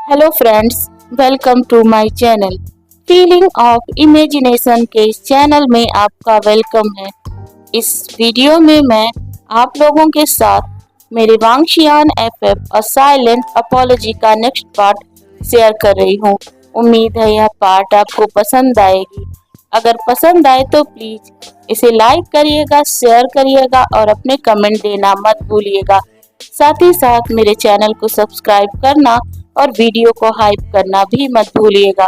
Hello friends, welcome to my channel. Feeling of imagination के इस channel में आपका वेलकम है। इस वीडियो में मैं आप लोगों के साथ मेरे वांगशियान एफएफ अ साइलेंट अपॉलजी का नेक्स्ट पार्ट शेयर कर रही हूँ। उम्मीद है यह पार्ट आपको पसंद आएगी। अगर पसंद आए तो प्लीज इसे लाइक करिएगा, शेयर करिएगा और अपने कमेंट देना मत भूलिएगा। साथ ही साथ मेरे चैनल को सब्सक्राइब करना और वीडियो को हाइप करना भी मत भूलिएगा।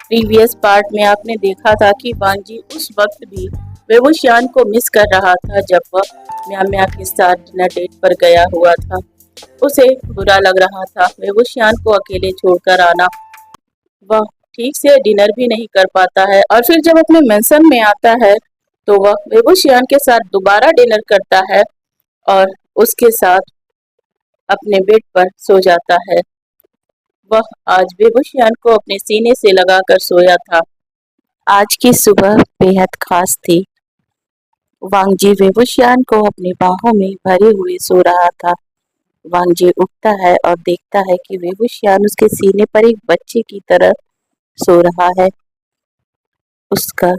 प्रीवियस पार्ट में आपने देखा था कि वांजी उस वक्त भी वेवुशियान को मिस कर रहा था जब वह म्या के साथ डिनर डेट पर गया हुआ था। उसे बुरा लग रहा था वेवुशियान को अकेले छोड़कर आना। वह ठीक से डिनर भी नहीं कर पाता है और फिर जब अपने मेंशन में आता है तो वह वेवुशियान के साथ दोबारा डिनर करता है और उसके साथ अपने बेड पर सो जाता है। वह आज वेबुशियान को अपने सीने से लगाकर सोया था। आज की सुबह बेहद खास थी। वांगजी वेबुशियान को अपनी बाहों में भरे हुए सो रहा था। वांगजी उठता है और देखता है कि वेबुशियान उसके सीने पर एक बच्चे की तरह सो रहा है। उसका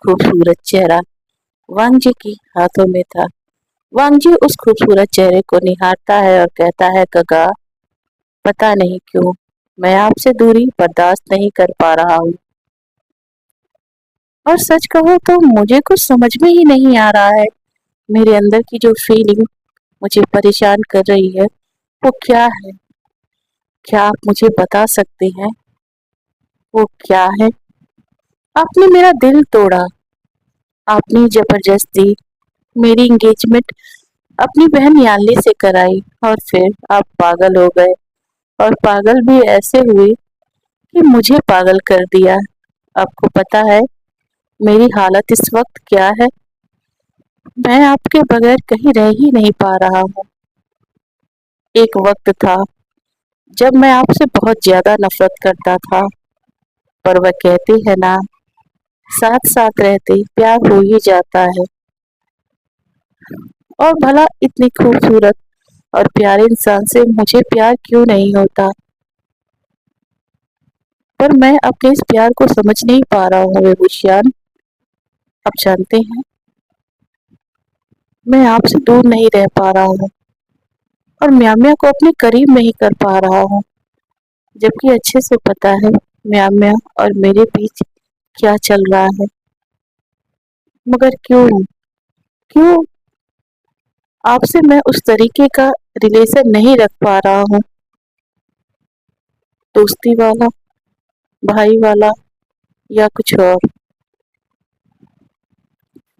खूबसूरत चेहरा वांगजी की हाथों में था। वांगजी उस खूबसूरत चेहरे को निहारता है और कहता है, कका, पता नहीं क्यों मैं आपसे दूरी बर्दाश्त नहीं कर पा रहा हूँ। और सच कहूँ तो मुझे कुछ समझ में ही नहीं आ रहा है। मेरे अंदर की जो फीलिंग मुझे परेशान कर रही है वो क्या है? क्या आप मुझे बता सकते हैं वो क्या है? आपने मेरा दिल तोड़ा। आपने जबरदस्ती मेरी एंगेजमेंट अपनी बहन यानली से कराई और फिर आप पागल हो गए और पागल भी ऐसे हुए कि मुझे पागल कर दिया। आपको पता है मेरी हालत इस वक्त क्या है? मैं आपके बगैर कहीं रह ही नहीं पा रहा हूँ। एक वक्त था जब मैं आपसे बहुत ज्यादा नफरत करता था, पर वह कहते हैं ना, साथ साथ रहते प्यार हो ही जाता है। और भला इतनी खूबसूरत और प्यारे इंसान से मुझे प्यार क्यों नहीं होता? पर मैं अपने इस प्यार को समझ नहीं पा रहा हूँ वेबुशियान। आप जानते हैं मैं आपसे दूर नहीं रह पा रहा हूँ और म्या को अपने करीब नहीं कर पा रहा हूँ, जबकि अच्छे से पता है म्या और मेरे बीच क्या चल रहा है। मगर क्यों क्यों आपसे मैं उस तरीके का रिलेशन नहीं रख पा रहा हूँ, दोस्ती वाला, भाई वाला या कुछ और।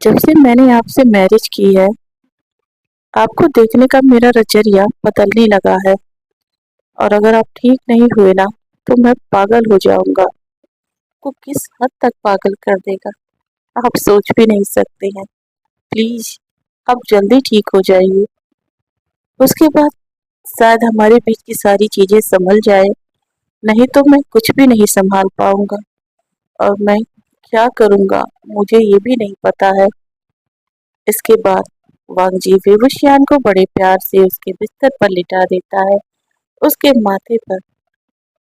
जब से मैंने आपसे मैरिज की है आपको देखने का मेरा नजरिया बदलने लगा है और अगर आप ठीक नहीं हुए ना तो मैं पागल हो जाऊंगा। को किस हद तक पागल कर देगा आप सोच भी नहीं सकते हैं। प्लीज आप जल्दी ठीक हो जाइए, उसके बाद शायद हमारे बीच की सारी चीजें संभल जाए। नहीं तो मैं कुछ भी नहीं संभाल पाऊंगा और मैं क्या करूंगा मुझे ये भी नहीं पता है। इसके बाद वांगजी वेवुशियान को बड़े प्यार से उसके बिस्तर पर लिटा देता है। उसके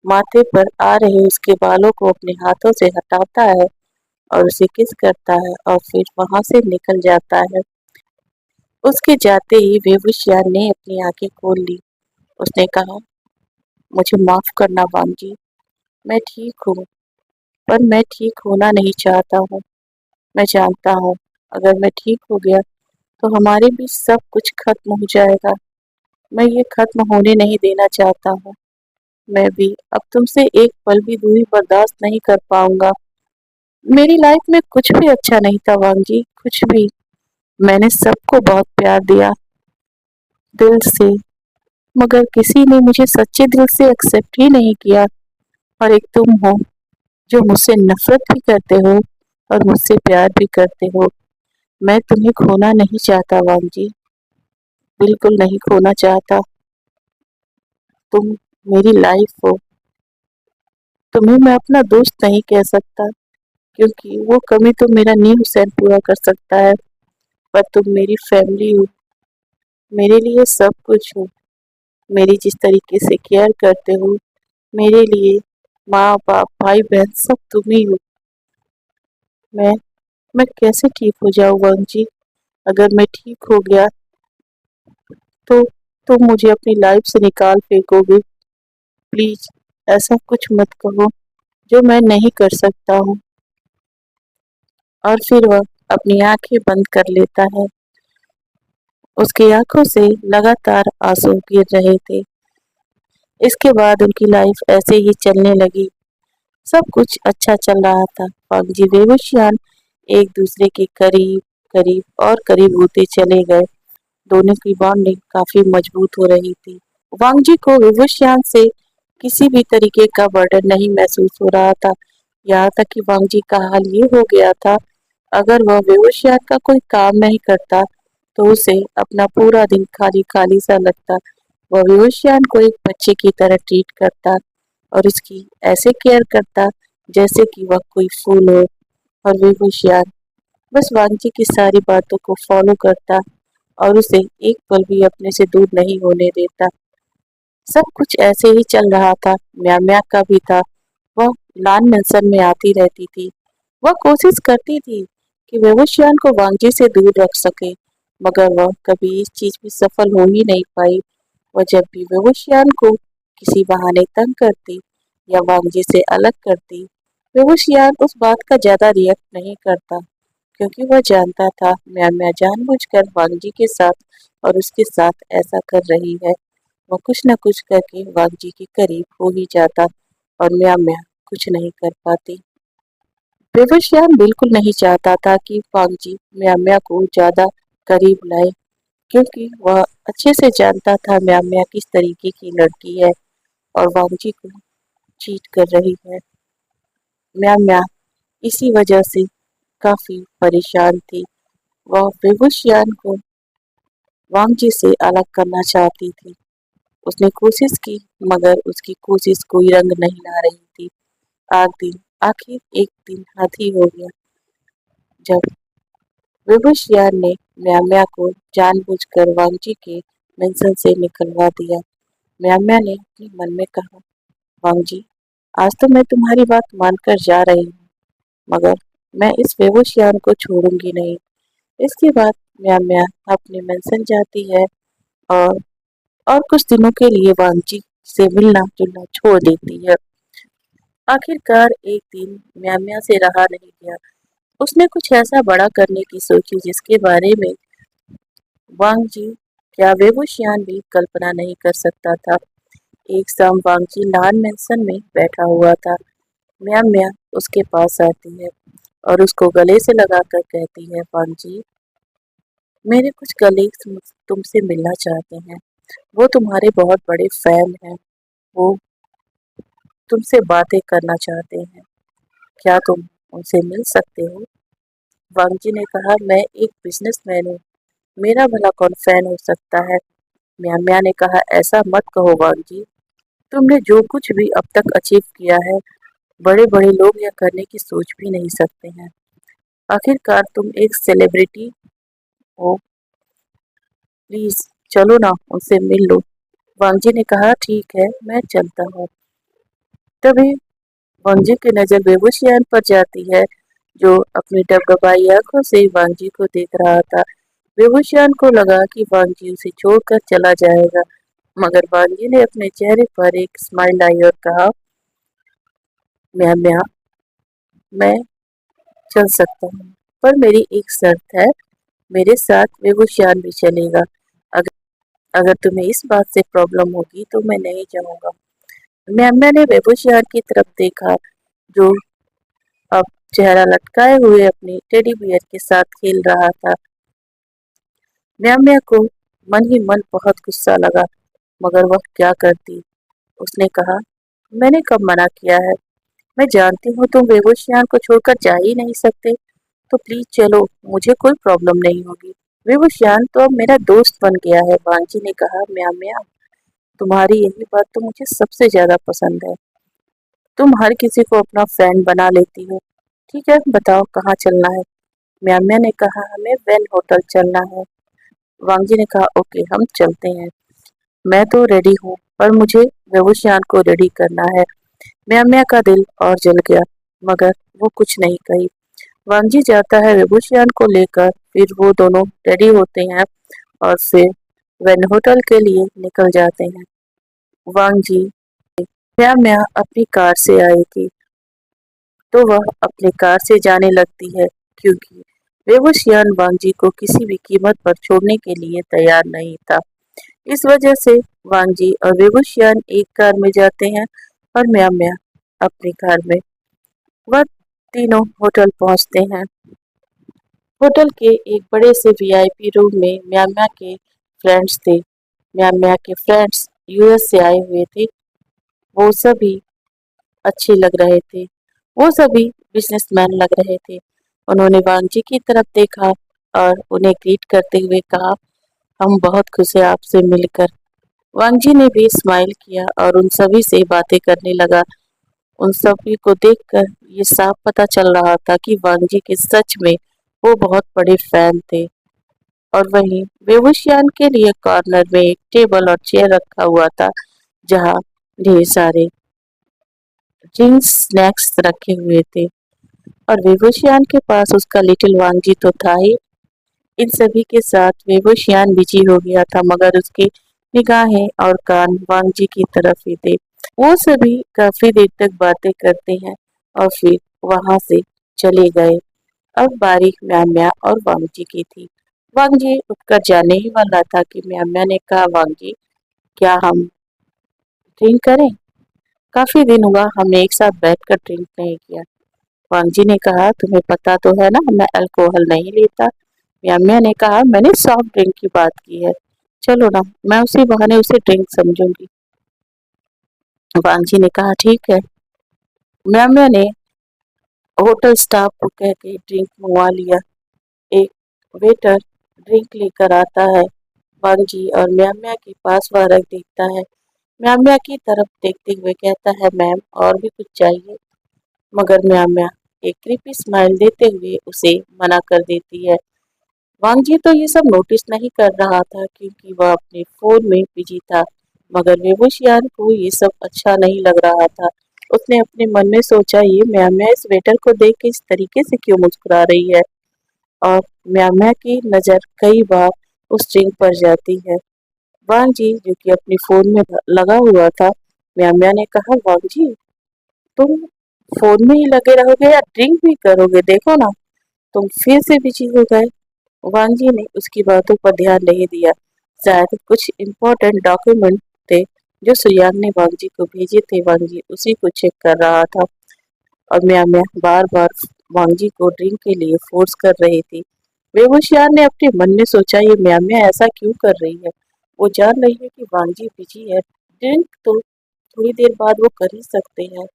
माथे पर आ रहे उसके बालों को अपने हाथों से हटाता है और उसे किस करता है और फिर वहां से निकल जाता है। उसके जाते ही वेवुशियान ने अपनी आंखें खोल ली। उसने कहा, मुझे माफ करना वांगजी, मैं ठीक हूँ, पर मैं ठीक होना नहीं चाहता हूँ। मैं जानता हूँ अगर मैं ठीक हो गया तो हमारे बीच सब कुछ खत्म हो जाएगा। मैं ये खत्म होने नहीं देना चाहता हूँ। मैं भी अब तुमसे एक पल भी दूरी बर्दाश्त नहीं कर पाऊंगा। मेरी लाइफ में कुछ भी अच्छा नहीं था वांगजी, कुछ भी। मैंने सबको बहुत प्यार दिया, दिल से, मगर किसी ने मुझे सच्चे दिल से एक्सेप्ट ही नहीं किया। और एक तुम हो जो मुझसे नफरत भी करते हो और मुझसे प्यार भी करते हो। मैं तुम्हें खोना नहीं चाहता वांगजी, बिल्कुल नहीं खोना चाहता। तुम मेरी लाइफ हो। तुम्हें मैं अपना दोस्त नहीं कह सकता क्योंकि वो कमी तो मेरा नीड हुसैन पूरा कर सकता है, पर तुम मेरी फैमिली हो, मेरे लिए सब कुछ हो। मेरी जिस तरीके से केयर करते हो, मेरे लिए माँ बाप भाई बहन सब तुम ही हो। मैं मैं कैसे ठीक हो जाऊँ वांग जी? अगर मैं ठीक हो गया तो तुम मुझे अपनी लाइफ से निकाल फेंकोगे। प्लीज ऐसा कुछ मत कहो जो मैं नहीं कर सकता हूँ। और फिर वह अपनी आंखें बंद कर लेता है। उसकी आंखों से लगातार आंसू गिर रहे थे। इसके बाद उनकी लाइफ ऐसे ही चलने लगी। सब कुछ अच्छा चल रहा था। वांगजी वेवुशियान एक दूसरे के करीब करीब और करीब होते चले गए। दोनों की बॉन्डिंग काफी मजबूत हो रही थी। वांगजी को वेवुशियान से किसी भी तरीके का बर्डन नहीं महसूस हो रहा था। यहाँ तक कि वांगजी का हाल ये हो गया था, अगर वह वेवुशियान का कोई काम नहीं करता तो उसे अपना पूरा दिन खाली खाली सा लगता। वह वेवुशियान को एक बच्चे की तरह ट्रीट करता और उसकी ऐसे केयर करता जैसे कि वह कोई फूल हो। और वेवुशियान बस वांगजी की सारी बातों को फॉलो करता और उसे एक पल भी अपने से दूर नहीं होने देता। सब कुछ ऐसे ही चल रहा था। म्या म्या का भी था। वह लान मेंशन में आती रहती थी। वह कोशिश करती थी कि वेवुशियान को वांगजी से दूर रख सके, मगर वह कभी इस चीज में सफल हो ही नहीं पाई। वह जब भी वेवुशियान को किसी बहाने तंग करती या वांगजी से अलग करती, वेवुशियान उस बात का ज्यादा रिएक्ट नहीं करता, क्योंकि वह जानता था म्या म्या जानबूझकर वांगजी के साथ और उसके साथ ऐसा कर रही है। वह कुछ न कुछ करके वाघ जी के करीब हो ही जाता और म्या म्या कुछ नहीं कर पाती। बेबस बिल्कुल नहीं चाहता था कि वाघ जी म्या म्या को ज्यादा करीब लाए, क्योंकि वह अच्छे से जानता था म्या म्या किस तरीके की लड़की है और वाघ जी को चीट कर रही है। म्या म्या इसी वजह से काफी परेशान थी। वह बेबुशियान को वांग जी से अलग करना चाहती थी। उसने कोशिश की, मगर उसकी कोशिश कोई रंग नहीं ला रही थी। आखिर एक दिन हाथी हो गया जब विभूषियान ने म्या म्या को जानबूझकर वांगजी के मेंशन से निकलवा दिया। म्या म्या ने अपने मन में कहा, वांगजी, आज तो मैं तुम्हारी बात मानकर जा रही हूँ, मगर मैं इस विभूषियान को छोड़ूंगी नहीं। इसके बाद म्या म्या अपने मेंशन जाती है और कुछ दिनों के लिए वांगजी से मिलना जुलना छोड़ देती है। आखिरकार एक दिन म्या म्या से रहा नहीं गया। उसने कुछ ऐसा बड़ा करने की सोची जिसके बारे में वांगजी या वेबुशियान भी कल्पना नहीं कर सकता था। एक शाम वांगजी लान मेंशन में बैठा हुआ था। म्या म्या उसके पास आती है और उसको गले से लगाकर कहती है, वांगजी, मेरे कुछ कलीग्स तुमसे मिलना चाहते हैं। वो तुम्हारे बहुत बड़े फैन हैं। वो तुमसे बातें करना चाहते हैं। क्या तुम उनसे मिल सकते हो? वांगजी ने कहा, मैं एक बिजनेसमैन हूँ, मेरा भला कौन फैन हो सकता है? म्या म्या ने कहा, ऐसा मत कहो वांगजी, तुमने जो कुछ भी अब तक अचीव किया है, बड़े बड़े लोग यह करने की सोच भी नहीं सकते हैं। आखिरकार तुम एक सेलिब्रिटी हो, प्लीज चलो ना, उनसे मिल लो। वांगजी ने कहा, ठीक है, मैं चलता हूँ। तभी वांगजी की नजर बेबुशियान पर जाती है, जो अपनी डबडबाई आंखों से वांगजी को देख रहा था। बेबुशियान को लगा कि वांगजी उसे छोड़कर चला जाएगा, मगर वांगजी ने अपने चेहरे पर एक स्माइल लाई और कहा, म्या म्या, मैं चल सकता हूँ, पर मेरी एक शर्त है, मेरे साथ बेबुशियान भी चलेगा। अगर अगर तुम्हें इस बात से प्रॉब्लम होगी तो मैं नहीं जाऊंगा। म्या म्या ने बेबुशियान की तरफ देखा, जो अब चेहरा लटकाए हुए अपने टेडी बियर के साथ खेल रहा था। म्या म्या को मन ही मन बहुत गुस्सा लगा, मगर वह क्या करती। उसने कहा, मैंने कब मना किया है? मैं जानती हूँ तुम वेबुशियान को छोड़कर जा ही नहीं सकते, तो प्लीज चलो, मुझे कोई प्रॉब्लम नहीं होगी। वेबुशियान तो अब मेरा दोस्त बन गया है। बांजी ने कहा, म्या म्या, तुम्हारी यही बात तो मुझे सबसे ज्यादा पसंद है। तुम हर किसी को अपना फ्रेंड बना लेती हो। ठीक है, बताओ कहाँ चलना है? म्या म्या ने कहा, हमें वेन होटल चलना है। वांगजी ने कहा, ओके, हम चलते हैं। मैं तो रेडी हूँ, पर मुझे वेवुशियान को रेडी करना है। म्या का दिल और जल गया, मगर वो कुछ नहीं कही। वांगजी जाता है वेबुशियान को लेकर, फिर वो दोनों रेडी होते हैं और फिर वैन होटल के लिए निकल जाते हैं। वांगजी म्या अपनी कार से आई थी, तो वह अपनी कार से जाने लगती है क्योंकि वेबुशियान वांगजी को किसी भी कीमत पर छोड़ने के लिए तैयार नहीं था। इस वजह से वांगजी और वेबुशियान एक कार में जाते हैं और म्या अपनी कार में। वह तीनों होटल पहुंचते हैं। होटल के एक बड़े से वीआईपी रूम में म्या के फ्रेंड्स थे। म्या के फ्रेंड्स यूएस से आए हुए थे। वो सभी अच्छे लग रहे थे। वो सभी बिजनेसमैन लग रहे थे। उन्होंने वांगजी की तरफ देखा और उन्हें ग्रीट करते हुए कहा, हम बहुत खुश हैं आपसे मिलकर। वांगजी ने भी स्माइल किया और उन सभी से बातें करने लगा। उन सभी को देखकर ये साफ पता चल रहा था कि वांगजी के सच में वो बहुत बड़े फैन थे। और वहीं वेवुशियान के लिए कॉर्नर में एक टेबल और चेयर रखा हुआ था, जहाँ ढेर सारे ड्रिंक्स स्नैक्स रखे हुए थे। और वेवुशियान के पास उसका लिटिल वांगजी तो था ही। इन सभी के साथ वेवुशियान बिजी हो गया था, मगर उसकी निगाहें और कान वांगजी की तरफ ही थे। वो सभी काफी देर तक बातें करते हैं और फिर वहां से चले गए। अब बारी म्या और वांगजी की थी। वांगजी उठकर जाने ही वाला था कि म्या ने कहा, वांगजी क्या हम ड्रिंक करें? काफी दिन हुआ हमने एक साथ बैठकर ड्रिंक नहीं किया। वांगजी ने कहा, तुम्हें पता तो है ना मैं अल्कोहल नहीं लेता। म्या ने कहा, मैंने सॉफ्ट ड्रिंक की बात की है। चलो ना, मैं उसी बहाने उसे ड्रिंक समझूंगी। वांगजी ने कहा, ठीक है। म्या ने होटल स्टाफ को कह के ड्रिंक मंगवा लिया। एक वेटर ड्रिंक लेकर आता है। वांगजी और म्या के पास वह रख देखता है। म्या की तरफ देखते हुए कहता है, मैम और भी कुछ चाहिए? मगर म्या एक क्रीपी स्माइल देते हुए उसे मना कर देती है। वांगजी तो ये सब नोटिस नहीं कर रहा था क्योंकि वह अपने फोन में बिजी था, मगर वेबुशियान को ये सब अच्छा नहीं लग रहा था। उसने अपने मन में सोचा, ये म्या इस वेटर को देख के इस तरीके से क्यों मुस्कुरा रही है? और म्या की नजर कई बार उस ड्रिंक पर जाती है। वांगजी जो कि अपने फोन में लगा हुआ था, म्या ने कहा, वांगजी तुम फोन में ही लगे रहोगे या ड्रिंक भी करोगे? देखो ना, तुम फिर से बिजी हो गए। वांगजी ने उसकी बातों पर ध्यान नहीं दिया। शायद कुछ इम्पोर्टेंट डॉक्यूमेंट थे जो सुयान ने वांगजी को भेजे थे। वांगजी उसी को चेक कर रहा था और म्या बार बार वांगजी को ड्रिंक के लिए फोर्स कर रही थी। वेबुशियान ने अपने मन में सोचा, ये म्या ऐसा क्यों कर रही है? वो जान रही है कि वांगजी बिजी है, ड्रिंक तो थोड़ी देर बाद वो कर ही सकते हैं,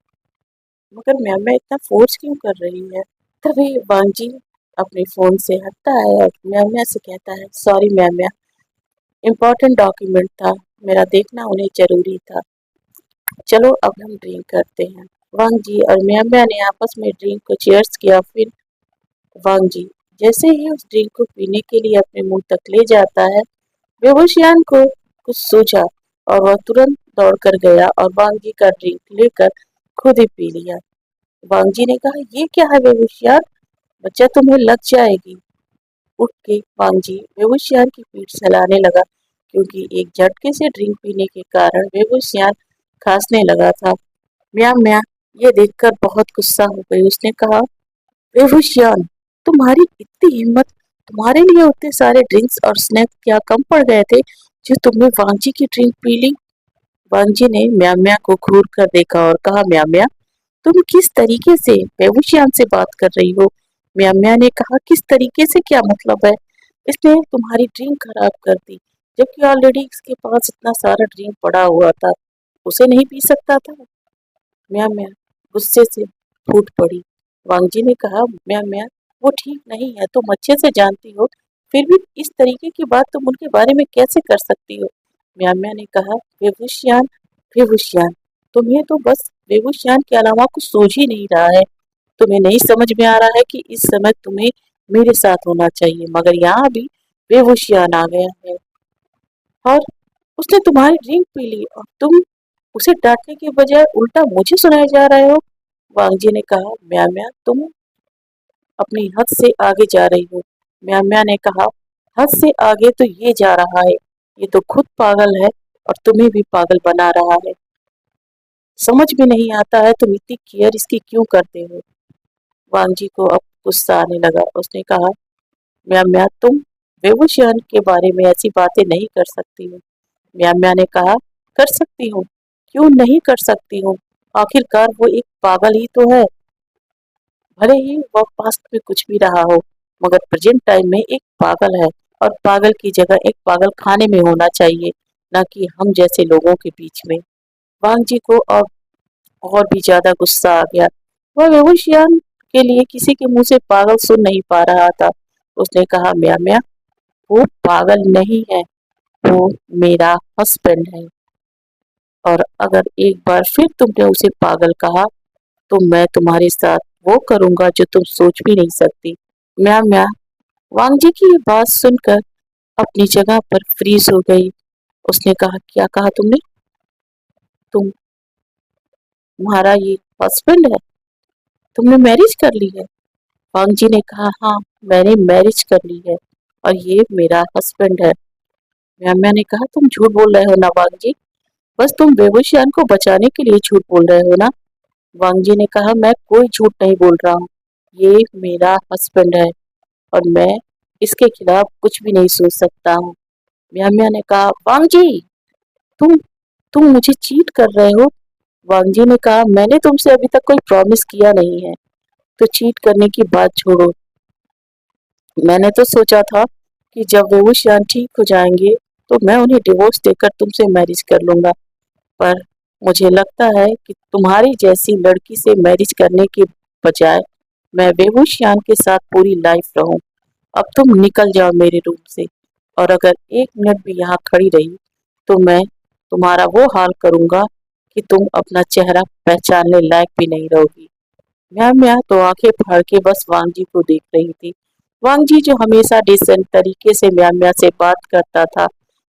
मगर म्या इतना फोर्स क्यों कर रही है? तभी वांगजी अपने फोन से हटता है और म्या से कहता है, सॉरी म्या, इम्पोर्टेंट डॉक्यूमेंट था, मेरा देखना उन्हें जरूरी था। चलो अब हम ड्रिंक करते हैं। वांगजी और म्या ने आपस में ड्रिंक को चीयर्स किया। फिर वांगजी जैसे ही उस ड्रिंक को पीने के लिए अपने मुंह तक ले जाता है, वेबुशियान को कुछ सूझा और वह तुरंत दौड़कर गया और वांगजी का ड्रिंक लेकर खुद ही पी लिया। वांगजी ने कहा, ये क्या है वेबुशियान, बच्चा तुम्हें लग जाएगी। उठ के वांगजी वेबुशियान की पीठ सहलाने लगा क्योंकि एक झटके से ड्रिंक पीने के कारण वेबुशियान खांसने लगा था। म्या ये देखकर बहुत गुस्सा हो गई। उसने कहा, वेबुशियान तुम्हारी इतनी हिम्मत, तुम्हारे लिए उतने सारे ड्रिंक्स और स्नैक्स क्या कम पड़ गए थे जो तुमने वांगजी की ड्रिंक पी ली? वांगजी ने म्या को घूर कर देखा और कहा, म्या तुम किस तरीके से वेबुशियान से बात कर रही हो? म्या ने कहा, किस तरीके से क्या मतलब है? इसने तुम्हारी ड्रिंक खराब कर दी, जबकि ऑलरेडी इसके पास इतना सारा ड्रिंक पड़ा हुआ था, उसे नहीं पी सकता था? म्या गुस्से से फूट पड़ी। वांगजी ने कहा, म्या वो ठीक नहीं है, तुम अच्छे से जानती हो, फिर भी इस तरीके की बात तुम उनके बारे में कैसे कर सकती हो? म्या ने कहा, वेबुशियान वेबुशियान तुम्हें तो बस वेबुशियान के अलावा कुछ सूझ ही नहीं रहा है। तुम्हें नहीं समझ में आ रहा है कि इस समय तुम्हें मेरे साथ होना चाहिए, मगर यहाँ भी वेबुशियान आ गया है। और उसने तुम्हारी ड्रिंक पी ली और तुम उसे डांटने के बजाय उल्टा मुझे सुनाए जा रहे हो। वांग जी ने कहा, म्या म्या तुम अपनी हद से आगे जा रही हो। म्या म्या ने कहा, हद से आगे तो ये जा रहा है, ये तो खुद पागल है और तुम्हें भी पागल बना रहा है। समझ में नहीं आता है तुम इतनी केयर इसकी क्यों करते हो। वांग जी को अब गुस्सा आने लगा। उसने कहा, म्या म्या तुम बेबुशियान के बारे में ऐसी बातें नहीं कर सकती हो। म्या म्या ने कहा, कर सकती हूँ, क्यों नहीं कर सकती हूँ, आखिरकार वो एक पागल ही तो है। भले ही वह पास्ट में कुछ भी रहा हो, मगर प्रेजेंट टाइम में एक पागल है और पागल की जगह एक पागल खाने में होना चाहिए, न कि हम जैसे लोगों के बीच में। वांग जी को अब और भी ज्यादा गुस्सा आ गया। वह बेहोशियान के लिए किसी के मुंह से पागल सुन नहीं पा रहा था। उसने कहा, म्या म्या वो पागल नहीं है, वो मेरा हस्बैंड है और अगर एक बार फिर तुमने उसे पागल कहा तो मैं तुम्हारे साथ वो करूंगा जो तुम सोच भी नहीं सकती। म्या म्या वांग जी की ये बात सुनकर अपनी जगह पर फ्रीज हो गई। उसने कहा, क्या कहा तुमने? तुम्हारा ये हस्बैंड है? तुमने मैरिज कर ली है? वांग जी ने कहा, हाँ मैंने मैरिज कर ली है और ये मेरा हस्बैंड है। म्या म्या ने कहा, तुम झूठ बोल रहे हो ना वांग जी, बस तुम बेबुशियान को बचाने के लिए झूठ बोल रहे हो ना। वांग जी ने कहा, मैं कोई झूठ नहीं बोल रहा हूँ, ये मेरा हस्बैंड है और मैं इसके खिलाफ कुछ भी नहीं सोच सकता हूँ। म्या म्या ने कहा, वांग जी तुम तुम मुझे चीट कर रहे हो। वांग जी ने कहा, मैंने तुमसे अभी तक कोई प्रॉमिस किया नहीं है, तो चीट करने की बात छोड़ो। मैंने तो सोचा था कि जब बेबुशियान ठीक हो जाएंगे तो मैं उन्हें डिवोर्स देकर तुमसे मैरिज कर लूंगा, पर मुझे लगता है कि तुम्हारी जैसी लड़की से मैरिज करने के बजाय मैं बेबुशियान के साथ पूरी लाइफ रहूं। अब तुम निकल जाओ मेरे रूम से, और अगर एक मिनट भी यहाँ खड़ी रही तो मैं तुम्हारा वो हाल करूंगा कि तुम अपना चेहरा पहचानने लायक भी नहीं रहोगी। मैम यहाँ तो आंखें फाड़ के बस वांग जी को देख रही थी। वांग जी जो हमेशा डिसेंट तरीके से म्या म्या से बात करता था,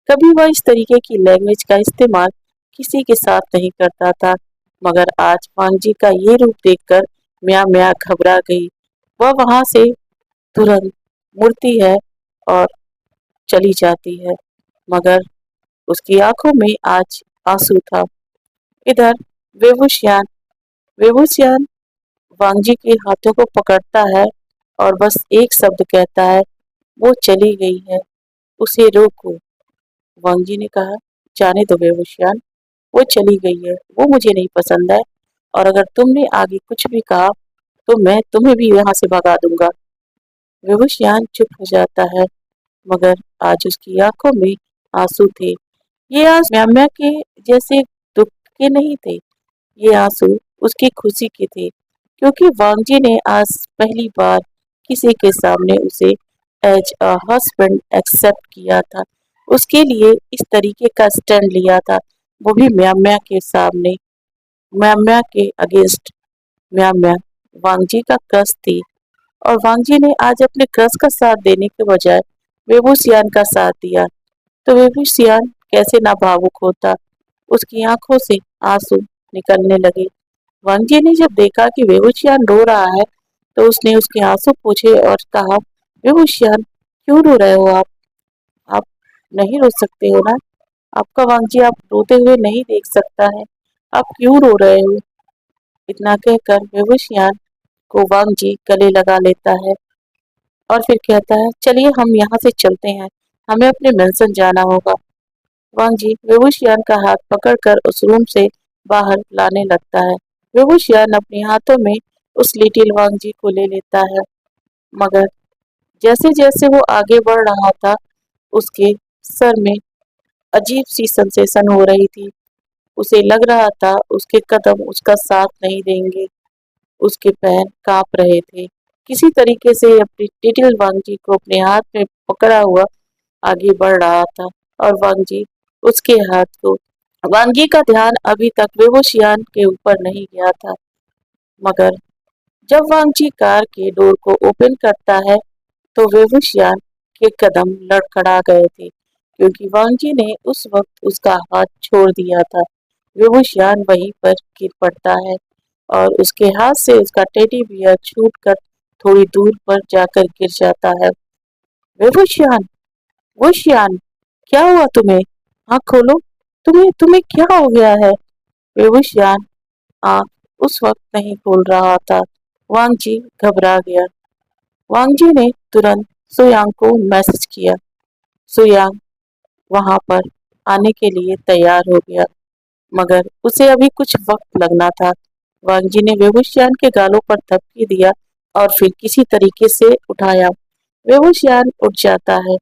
कभी वह इस तरीके की लैंग्वेज का इस्तेमाल किसी के साथ नहीं करता था, मगर आज वांग जी का ये रूप देखकर म्या म्या घबरा गई। वह वहां से तुरंत मुड़ती है और चली जाती है, मगर उसकी आंखों में आज आंसू था। इधर वेवुशियान वेवुशियान वांग जी के हाथों को पकड़ता है और बस एक शब्द कहता है, वो चली गई है, उसे रोको। वांग जी ने कहा, जाने दो बेहोशियान, वो चली गई है, वो मुझे नहीं पसंद है और अगर तुमने आगे कुछ भी कहा तो मैं तुम्हें भी यहाँ से भगा दूंगा। बेहोशियान चुप हो जाता है, मगर आज उसकी आंखों में आंसू थे। ये आंसू म्याम्या के जैसे दुख के नहीं थे, ये आंसू उसकी खुशी के थे, क्योंकि वांगजी ने आज पहली बार किसी के सामने उसे एज अ हस्बैंड एक्सेप्ट किया था, उसके लिए इस तरीके का स्टैंड लिया था, वो भी म्याम्या के सामने, म्याम्या के अगेंस्ट। म्याम्या वांगजी का क्रश थी और वांगजी ने आज अपने क्रश का साथ देने के बजाय वेबूसियान का साथ दिया, तो वेबूसियान कैसे ना भावुक होता। उसकी आंखों से आंसू निकलने लगे। वांगजी ने जब देखा कि वेबूसियान रो रहा है तो उसने उसके आंसू पोंछे और कहा, वेबूसियान क्यों रो रहे हो आप नहीं रो सकते हो ना, आपका वांगजी आप रोते हुए नहीं देख सकता है, आप क्यों रो रहे हो। इतना कहकर वेबूसियान को वांगजी गले लगा लेता है और फिर कहता है, चलिए हम यहाँ से चलते हैं, हमें अपने मेंशन जाना होगा। वांगजी वेबूशियान का हाथ पकड़कर उस रूम से बाहर लाने लगता है। वेबूशियान अपने हाथों में उस लिटिल वांगजी को ले लेता है, मगर जैसे जैसे वो आगे बढ़ रहा था उसके सर में अजीब सी सेंसेशन हो रही थी। उसे लग रहा था उसके कदम उसका साथ नहीं देंगे, उसके पैर कांप रहे थे। किसी तरीके से अपनी लिटिल वांगजी को अपने हाथ में पकड़ा हुआ आगे बढ़ रहा था और वांगजी उसके हाथ को, वांगी का ध्यान अभी तक बेहोशियान के ऊपर नहीं गया था, मगर जब वांगजी कार के डोर को ओपन करता है तो बेहोशियान के कदम लड़खड़ा गए थे। क्योंकि वांगजी ने उस वक्त उसका हाथ छोड़ दिया था। विभूषियान वहीं पर गिर पड़ता है और उसके हाथ से उसका टेडी बियर छूटकर थोड़ी दूर पर जाकर गिर जाता है। विभूषियान, वुशियान, क्या हुआ तुम्हें? आँख खोलो, तुम्हें तुम्हें क्या हो गया है? विभूषियान आँख उस वक्त नहीं खोल रहा था। वांगजी घबरा गया। वांगजी ने तुरंत सुयांग को मैसेज किया। सुयांग वहां पर आने के लिए तैयार हो गया, मगर उसे अभी कुछ वक्त लगना था। वांगजी ने विभूषियान के गालों पर थपकी दिया और फिर किसी तरीके से उठाया। विभूषियान उठ जाता है।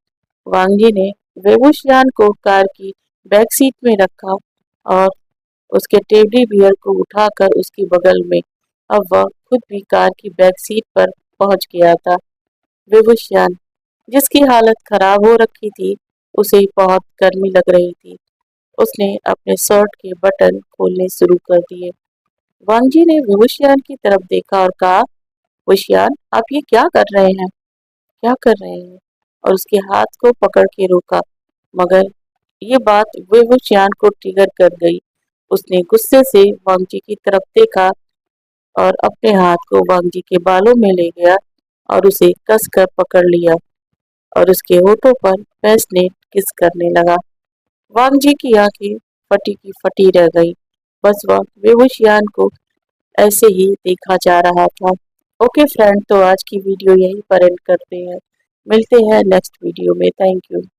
वांगजी ने वेबुशियान को कार की बैक सीट में रखा और उसके टेडी बियर को उठाकर उसके बगल में। अब वह खुद भी कार की बैक सीट पर पहुंच गया था। वेबुशियान, जिसकी हालत खराब हो रखी थी, उसे बहुत गर्मी लग रही थी। उसने अपने शर्ट के बटन खोलने शुरू कर दिए। वांगजी ने वेबुशियान की तरफ देखा और कहा, वुशियान, आप ये क्या कर रहे हैं? क्या कर रहे हैं? और उसके हाथ को पकड़ के रोका, मगर ये बात वेवुशियान को ट्रिगर कर गई। उसने गुस्से से वांगजी की तरफ देखा और अपने हाथ को वांगजी के बालों में ले गया और उसे कसकर पकड़ लिया और उसके होठों पर पैशनेट किस करने लगा। वांगजी की आंखें फटी की फटी रह गई। बस वह वेवुशियान को ऐसे ही देखा जा रहा था। ओके फ्रेंड, तो आज की वीडियो यहीं पर एंड करते हैं। मिलते हैं नेक्स्ट वीडियो में। Thank you.